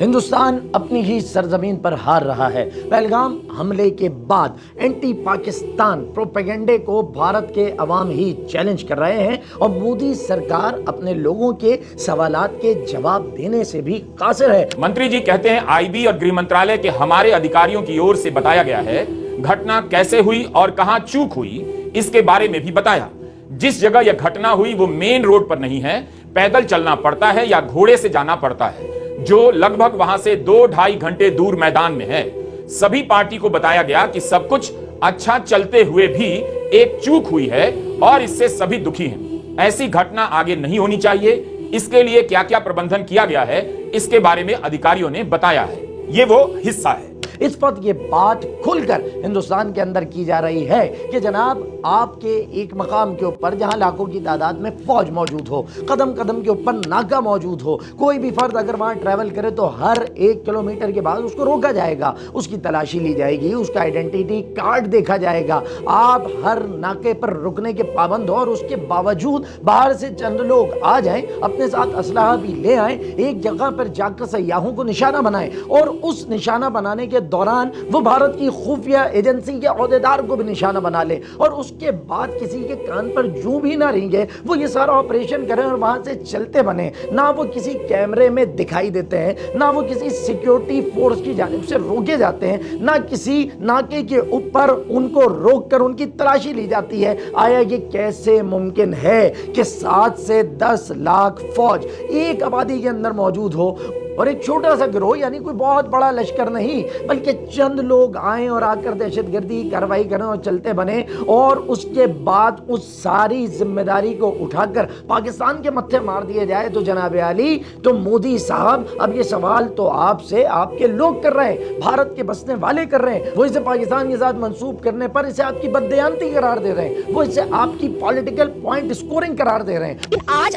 ہندوستان اپنی ہی سرزمین پر ہار رہا ہے۔ پہلگام حملے کے بعد اینٹی پاکستان پروپیگنڈے کو بھارت کے عوام ہی چیلنج کر رہے ہیں اور مودی سرکار اپنے لوگوں کے سوالات کے جواب دینے سے بھی قاصر ہے۔ منتری جی کہتے ہیں آئی بی اور گرہ منترالیہ کے ہمارے ادھیکاریوں کی اور سے بتایا گیا ہے گھٹنا کیسے ہوئی اور کہاں چوک ہوئی اس کے بارے میں بھی بتایا۔ جس جگہ یہ گھٹنا ہوئی وہ مین روڈ پر نہیں ہے، پیدل چلنا پڑتا ہے یا گھوڑے سے جانا پڑتا ہے جو لگ بھگ وہاں سے 2-2.5 گھنٹے دور میدان میں ہے۔ سبھی پارٹی کو بتایا گیا کہ سب کچھ اچھا چلتے ہوئے بھی ایک چوک ہوئی ہے اور اس سے سبھی دکھی ہیں۔ ایسی گھٹنا آگے نہیں ہونی چاہیے، اس کے لیے کیا کیا پربندھن کیا گیا ہے اس کے بارے میں ادھیکاریوں نے بتایا ہے۔ یہ وہ حصہ ہے۔ اس وقت یہ بات کھل کر ہندوستان کے اندر کی جا رہی ہے کہ جناب آپ کے ایک مقام کے اوپر جہاں لاکھوں کی تعداد میں فوج موجود ہو، قدم قدم کے اوپر ناکہ موجود ہو، کوئی بھی فرد اگر وہاں ٹریول کرے تو ہر 1 کلومیٹر کے بعد اس کو روکا جائے گا، اس کی تلاشی لی جائے گی، اس کا آئیڈینٹی کارڈ دیکھا جائے گا۔ آپ ہر ناکے پر رکنے کے پابند ہو اور اس کے باوجود باہر سے چند لوگ آ جائیں، اپنے ساتھ اسلحہ بھی لے آئیں، ایک جگہ پر جا کر سیاحوں کو نشانہ بنائیں اور اس نشانہ بنانے کے دوران وہ بھارت کی خفیہ ایجنسی کے عہدیدار کو بھی نشانہ بنا لے اور اس کے بعد کسی کے کان پر جوں بھی نہ رینگے، وہ یہ سارا آپریشن کریں اور وہاں سے چلتے بنے، نہ وہ کسی کیمرے میں دکھائی دیتے ہیں، نہ وہ کسی سیکیورٹی فورس کی جانب سے روکے جاتے ہیں، نہ کسی ناکے کے اوپر ان کو روک کر ان کی تلاشی لی جاتی ہے۔ آیا یہ کیسے ممکن ہے کہ 7 سے 10 لاکھ فوج ایک آبادی کے اندر موجود ہو اور ایک چھوٹا سا گروہ، یعنی کوئی بہت بڑا لشکر نہیں بلکہ چند لوگ آئیں اور آ کر دہشت گردی کارروائی کریں اور چلتے بنے، اور اس کے بعد اس ساری ذمہ داری کو اٹھا کر پاکستان کے متھے مار دیا جائے؟ تو جناب عالی، تو مودی صاحب اب یہ سوال تو آپ سے آپ کے لوگ کر رہے ہیں، بھارت کے بسنے والے کر رہے ہیں، وہ اسے پاکستان کے ساتھ منسوب کرنے پر اسے آپ کی بددیانتی قرار دے رہے ہیں، وہ اسے آپ کی پولیٹیکل پوائنٹ سکورنگ قرار دے رہے ہیں۔ آج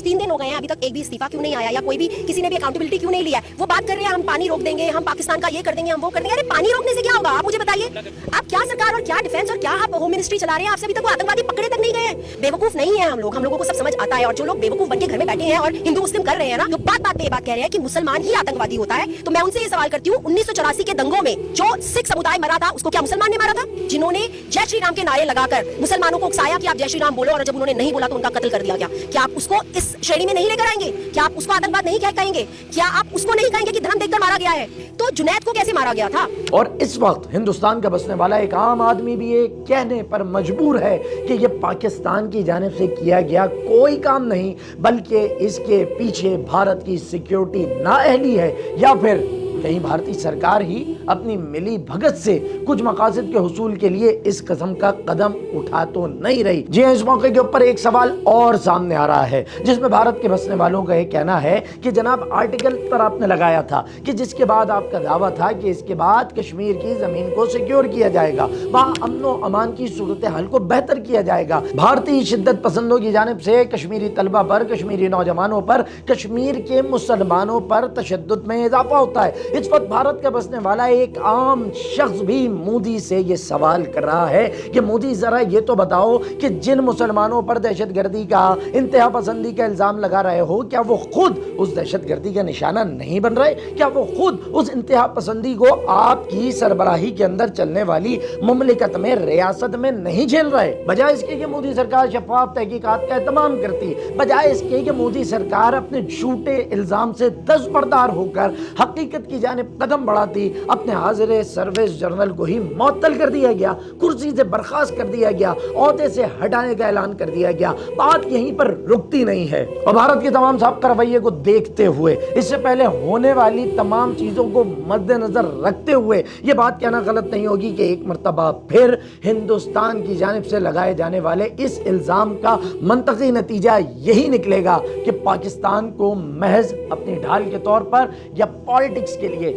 3 دن ہو گئے ہیں، ابھی تک ایک بھی استعفیٰ کیوں نہیں آیا یا کوئی بھی کسی نے بھی اکاؤنٹیبلٹی کیوں نہیں لیا ہے؟ وہ بات کر رہے ہیں ہم پانی روک دیں گے، ہم پاکستان کا یہ کر دیں گے، ہم وہ کر دیں گے۔ ارے پانی روکنے سے کیا ہوگا؟ آپ مجھے بتائیے، آپ کیا سرکار اور کیا ڈیفنس اور کیا آپ ہوم منسٹری چلا رہے ہیں؟ آپ سے ابھی تک وہ آتنکوادی پکڑے تک نہیں گئے ہیں۔ بیوقوف نہیں ہیں ہم لوگوں کو سب سمجھ آتا ہے، اور جو لوگ بیوقوف بن کے گھر میں بیٹھے ہیں اور ہندو مسلم کر رہے ہیں نا، جو بات پہ یہ بات کہہ رہے ہیں کہ مسلمان ہی آتنکوادی ہوتا ہے، تو میں ان سے یہ سوال کرتی ہوں 1984 کے دنگوں میں جو سکھ سمودائے مرا تھا اس کو کیا مسلمان نے مارا تھا؟ جنہوں نے جے شری رام کے نعرے لگا کر مسلمانوں کو اکسایا کہ آپ جے شری رام بولو، اور جب انہوں نے نہیں بولا تو ان کا قتل کر دیا گیا، کیا آپ اس کو اس شریانی میں نہیں لے کر آئیں گے؟ کیا آپ اس کو آتنکواد نہیں کہیں گے؟ کیا آپ اس کو نہیں کہیں گے کہ دھرم دیکھ کر مارا گیا ہے؟ تو جنید کو کیسے مارا گیا تھا؟ اور اس وقت ہندوستان کا بسنے والا ایک عام آدمی بھی یہ کہنے پر مجبور ہے کہ یہ پاکستان کی جانب سے کیا گیا کوئی کام نہیں، بلکہ اس کے پیچھے بھارت کی سیکیورٹی نااہلی ہے، یا پھر کہیں بھارتی سرکار ہی اپنی ملی بھگت سے کچھ مقاصد کے حصول کے لیے اس قسم کا قدم اٹھا تو نہیں رہی۔ جی ہاں، اس موقع کے اوپر ایک سوال اور سامنے آ رہا ہے جس میں بھارت کے بسنے والوں کا یہ کہنا ہے کہ جناب آرٹیکل پر آپ نے لگایا تھا کہ جس کے بعد آپ کا دعویٰ تھا کہ اس کے بعد کشمیر کی زمین کو سیکیور کیا جائے گا، وہاں امن و امان کی صورتحال کو بہتر کیا جائے گا، بھارتی شدت پسندوں کی جانب سے کشمیری طلبہ پر، کشمیری نوجوانوں پر، کشمیر کے مسلمانوں پر تشدد میں اضافہ ہوتا ہے۔ اس وقت بھارت کا بسنے والا ایک عام شخص بھی مودی سے یہ سوال کر رہا ہے کہ مودی ذرا یہ تو بتاؤ کہ جن مسلمانوں پر دہشت گردی کا، انتہا پسندی کا الزام لگا رہے ہو، کیا وہ خود اس دہشت گردی کا نشانہ نہیں بن رہے؟ کیا وہ خود اس انتہا پسندی کو آپ کی سربراہی کے اندر چلنے والی مملکت میں، ریاست میں نہیں جھیل رہے؟ بجائے اس کے کہ مودی سرکار شفاف تحقیقات کا اہتمام کرتی، بجائے اس کے کہ مودی سرکار اپنے جھوٹے الزام سے دستبردار ہو کر حقیقت کی جانب قدم بڑھاتی، اپنے حاضر سروس جنرل کو ہی معطل کر دیا گیا، کرسی سے برخاست کر دیا گیا، عہدے سے ہٹانے کا اعلان کر دیا گیا۔ بات یہیں پر رکتی نہیں ہے، اور بھارت کے تمام سابقہ رویے کو دیکھتے ہوئے، اس سے پہلے ہونے والی تمام چیزوں کو مد نظر رکھتے ہوئے یہ بات کہنا غلط نہیں ہوگی کہ ایک مرتبہ پھر ہندوستان کی جانب سے لگائے جانے والے اس الزام کا منطقی نتیجہ یہی نکلے گا کہ پاکستان کو محض اپنی ڈھال کے طور پر یا پالیٹکس کے لیے